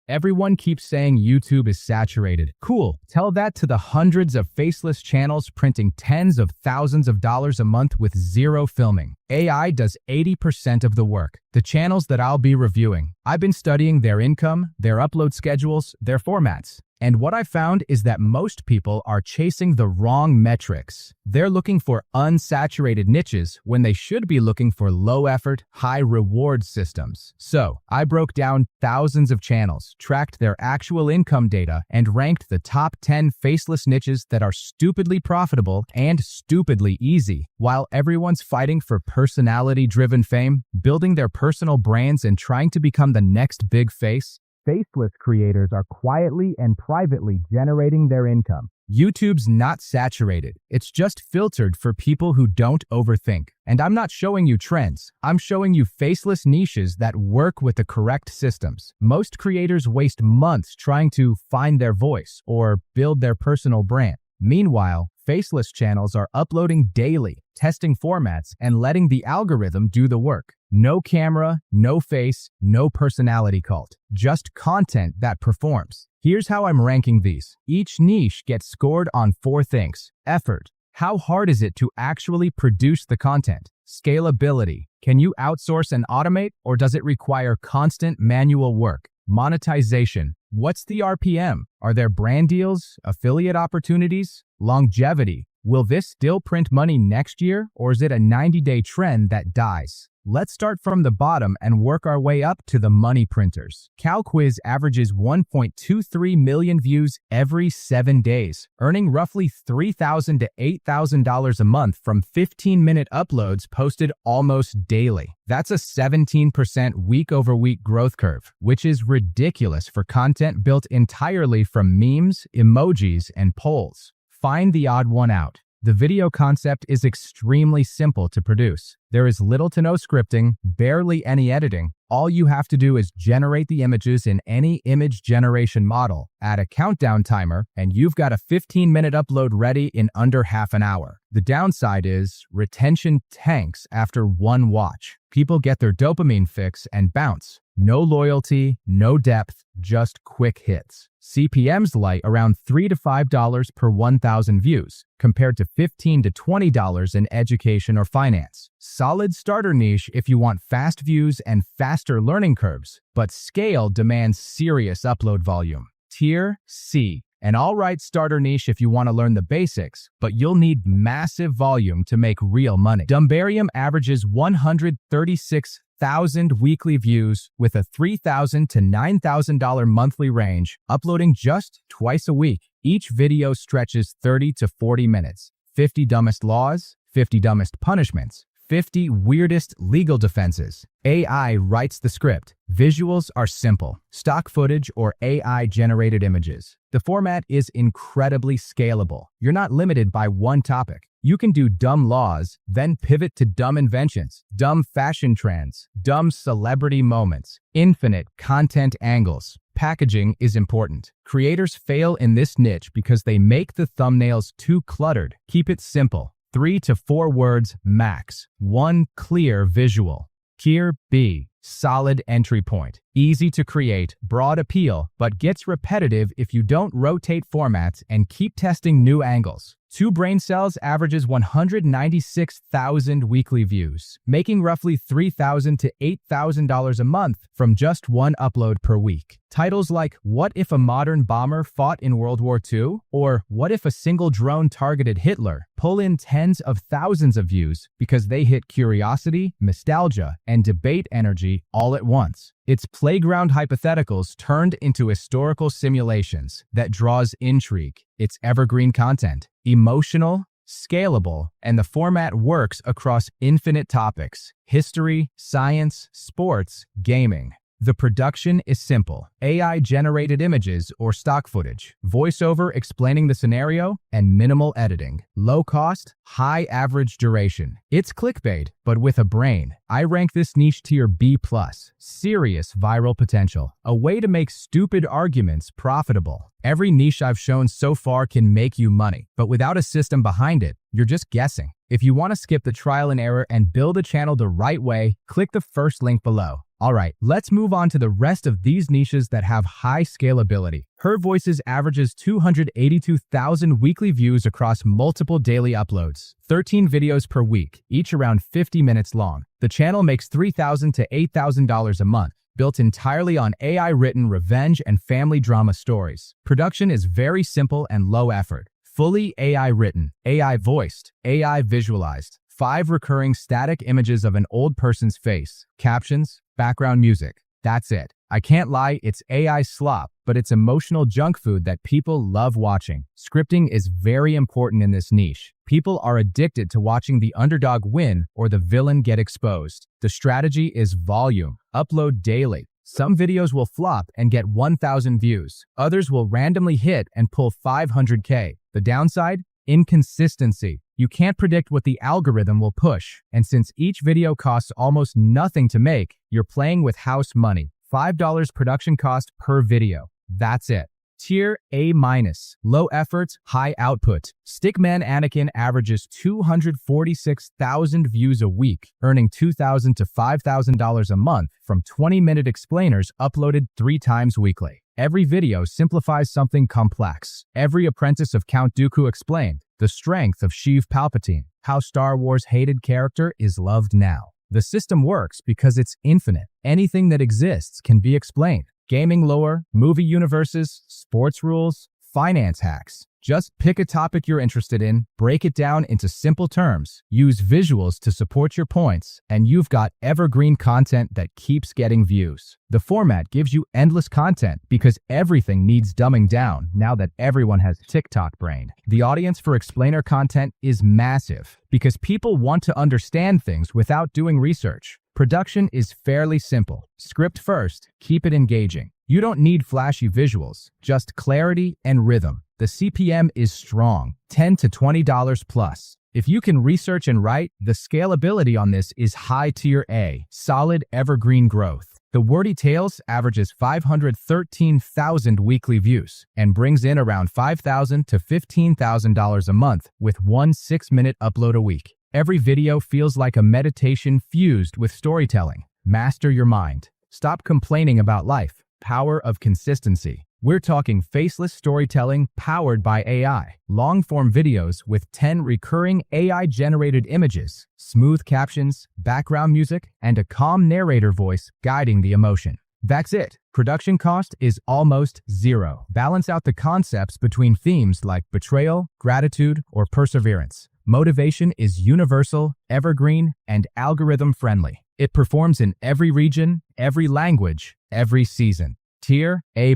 Everyone keeps saying YouTube is saturated. Cool. Tell that to the hundreds of faceless channels printing tens of thousands of dollars a month with zero filming. AI does 80% of the work. The channels that I'll be reviewing, I've been studying their income, their upload schedules, their formats. And what I found is that most people are chasing the wrong metrics. They're looking for unsaturated niches when they should be looking for low-effort, high-reward systems. So, I broke down thousands of channels, tracked their actual income data, and ranked the top 10 faceless niches that are stupidly profitable and stupidly easy. While everyone's fighting for personality-driven fame, building their personal brands and trying to become the next big face, faceless creators are quietly and privately generating their income. YouTube's not saturated. It's just filtered for people who don't overthink. And I'm not showing you trends. I'm showing you faceless niches that work with the correct systems. Most creators waste months trying to find their voice or build their personal brand. Meanwhile, faceless channels are uploading daily, testing formats, and letting the algorithm do the work. No camera, no face, no personality cult. Just content that performs. Here's how I'm ranking these. Each niche gets scored on 4 things. Effort. How hard is it to actually produce the content? Scalability. Can you outsource and automate, or does it require constant manual work? Monetization. What's the RPM? Are there brand deals, affiliate opportunities? Longevity. Will this still print money next year, or is it a 90-day trend that dies? Let's start from the bottom and work our way up to the money printers. CalQuiz averages 1.23 million views every 7 days, earning roughly $3,000 to $8,000 a month from 15-minute uploads posted almost daily. That's a 17% week-over-week growth curve, which is ridiculous for content built entirely from memes, emojis, and polls. Find the odd one out. The video concept is extremely simple to produce. There is little to no scripting, barely any editing. All you have to do is generate the images in any image generation model, add a countdown timer, and you've got a 15-minute upload ready in under half an hour. The downside is retention tanks after one watch. People get their dopamine fix and bounce. No loyalty, no depth, just quick hits. CPMs light around $3 to $5 per 1,000 views, compared to $15 to $20 in education or finance. Solid starter niche if you want fast views and faster learning curves, but scale demands serious upload volume. Tier C. An alright starter niche if you want to learn the basics, but you'll need massive volume to make real money. Dumbarium averages 136,000 weekly views with a $3,000 to $9,000 monthly range, uploading just twice a week. Each video stretches 30 to 40 minutes. 50 dumbest laws, 50 dumbest punishments, 50 weirdest legal defenses. AI writes the script. Visuals are simple. Stock footage or AI-generated images. The format is incredibly scalable. You're not limited by one topic. You can do dumb laws, then pivot to dumb inventions, dumb fashion trends, dumb celebrity moments, infinite content angles. Packaging is important. Creators fail in this niche because they make the thumbnails too cluttered. Keep it simple. 3 to 4 words max. 1 clear visual. Tier B. Solid entry point. Easy to create, broad appeal, but gets repetitive if you don't rotate formats and keep testing new angles. 2 Brain Cells averages 196,000 weekly views, making roughly $3,000 to $8,000 a month from just one upload per week. Titles like What If a Modern Bomber Fought in World War II? Or What If a Single Drone Targeted Hitler? Pull in tens of thousands of views because they hit curiosity, nostalgia, and debate energy all at once. It's playground hypotheticals turned into historical simulations that draws intrigue. It's evergreen content, emotional, scalable, and the format works across infinite topics: history, science, sports, gaming. The production is simple. AI-generated images or stock footage, voiceover explaining the scenario, and minimal editing. Low cost, high average duration. It's clickbait, but with a brain. I rank this niche tier B+. Serious viral potential. A way to make stupid arguments profitable. Every niche I've shown so far can make you money, but without a system behind it, you're just guessing. If you want to skip the trial and error and build a channel the right way, click the first link below. Alright, let's move on to the rest of these niches that have high scalability. Her Voices averages 282,000 weekly views across multiple daily uploads, 13 videos per week, each around 50 minutes long. The channel makes $3,000 to $8,000 a month, built entirely on AI-written revenge and family drama stories. Production is very simple and low effort. Fully AI-written, AI-voiced, AI-visualized. 5 recurring static images of an old person's face, captions, background music. That's it. I can't lie, it's AI slop, but it's emotional junk food that people love watching. Scripting is very important in this niche. People are addicted to watching the underdog win or the villain get exposed. The strategy is volume. Upload daily. Some videos will flop and get 1,000 views. Others will randomly hit and pull 500K. The downside? Inconsistency. You can't predict what the algorithm will push, and since each video costs almost nothing to make, you're playing with house money. $5 production cost per video. That's it. Tier A-. Low effort, high output. Stickman Anakin averages 246,000 views a week, earning $2,000 to $5,000 a month from 20-minute explainers uploaded 3 times weekly. Every video simplifies something complex. Every apprentice of Count Dooku explained the strength of Sheev Palpatine, how Star Wars hated character is loved now. The system works because it's infinite. Anything that exists can be explained. Gaming lore, movie universes, sports rules, finance hacks. Just pick a topic you're interested in, break it down into simple terms, use visuals to support your points, and you've got evergreen content that keeps getting views. The format gives you endless content because everything needs dumbing down now that everyone has TikTok brain. The audience for explainer content is massive because people want to understand things without doing research. Production is fairly simple. Script first, keep it engaging. You don't need flashy visuals, just clarity and rhythm. The CPM is strong, $10 to $20 plus. If you can research and write, the scalability on this is high tier A, solid evergreen growth. The Wordy Tales averages 513,000 weekly views and brings in around $5,000 to $15,000 a month with 1 6-minute upload a week. Every video feels like a meditation fused with storytelling. Master your mind. Stop complaining about life. Power of consistency. We're talking faceless storytelling powered by AI, long-form videos with 10 recurring AI-generated images, smooth captions, background music, and a calm narrator voice guiding the emotion. That's it. Production cost is almost zero. Balance out the concepts between themes like betrayal, gratitude, or perseverance. Motivation is universal, evergreen, and algorithm-friendly. It performs in every region, every language, every season. Tier A+.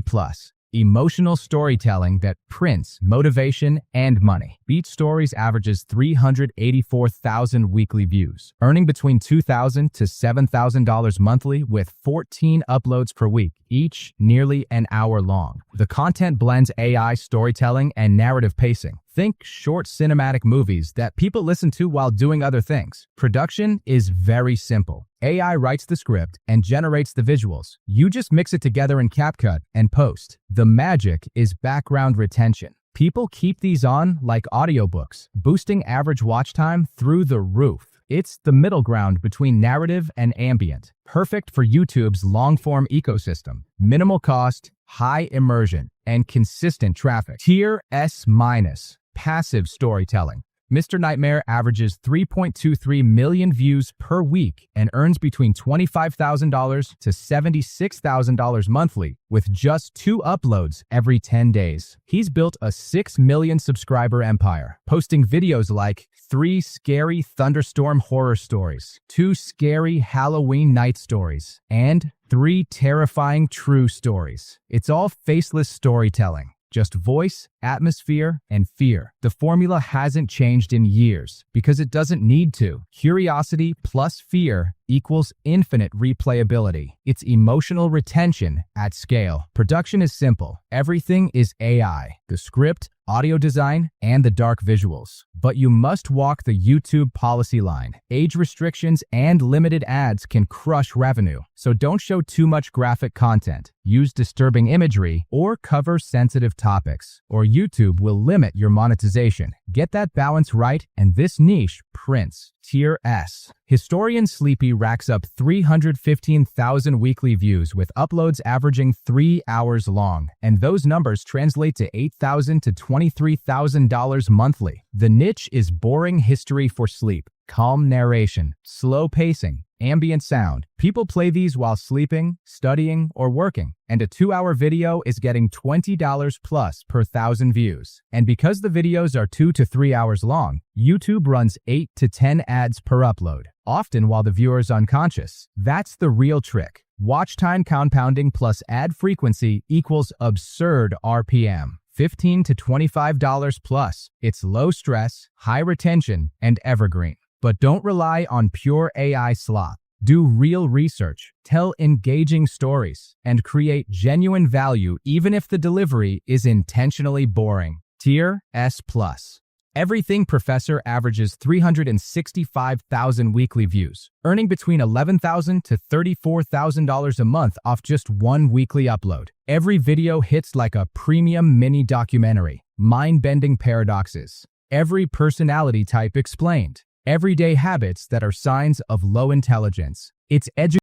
Emotional storytelling that prints motivation and money. Beach Stories averages 384,000 weekly views, earning between $2,000 to $7,000 monthly with 14 uploads per week, each nearly an hour long. The content blends AI storytelling and narrative pacing. Think short cinematic movies that people listen to while doing other things. Production is very simple. AI writes the script and generates the visuals. You just mix it together in CapCut and post. The magic is background retention. People keep these on like audiobooks, boosting average watch time through the roof. It's the middle ground between narrative and ambient. Perfect for YouTube's long-form ecosystem. Minimal cost, high immersion, and consistent traffic. Tier S-. Passive storytelling. Mr. Nightmare averages 3.23 million views per week and earns between $25,000 to $76,000 monthly with just 2 uploads every 10 days. He's built a 6 million subscriber empire, posting videos like 3 scary thunderstorm horror stories, 2 scary Halloween night stories, and 3 terrifying true stories. It's all faceless storytelling. Just voice, atmosphere, and fear. The formula hasn't changed in years because it doesn't need to. Curiosity plus fear equals infinite replayability. It's emotional retention at scale. Production is simple. Everything is AI. The script, audio design, and the dark visuals. But you must walk the YouTube policy line. Age restrictions and limited ads can crush revenue. So don't show too much graphic content. Use disturbing imagery or cover sensitive topics, or YouTube will limit your monetization. Get that balance right, and this niche prints. Tier S. Historian Sleepy racks up 315,000 weekly views with uploads averaging 3 hours long, and those numbers translate to $8,000 to $23,000 monthly. The niche is boring history for sleep. Calm narration, slow pacing, ambient sound. People play these while sleeping, studying, or working, and a 2-hour video is getting $20 plus per 1,000 views. And because the videos are 2 to 3 hours long, YouTube runs 8 to 10 ads per upload, often while the viewer's unconscious. That's the real trick. Watch time compounding plus ad frequency equals absurd RPM. $15 to $25 plus. It's low stress, high retention, and evergreen. But don't rely on pure AI slop. Do real research, tell engaging stories, and create genuine value even if the delivery is intentionally boring. Tier S+. Everything Professor averages 365,000 weekly views, earning between $11,000 to $34,000 a month off just one weekly upload. Every video hits like a premium mini documentary. Mind-bending paradoxes. Every personality type explained. Everyday habits that are signs of low intelligence. It's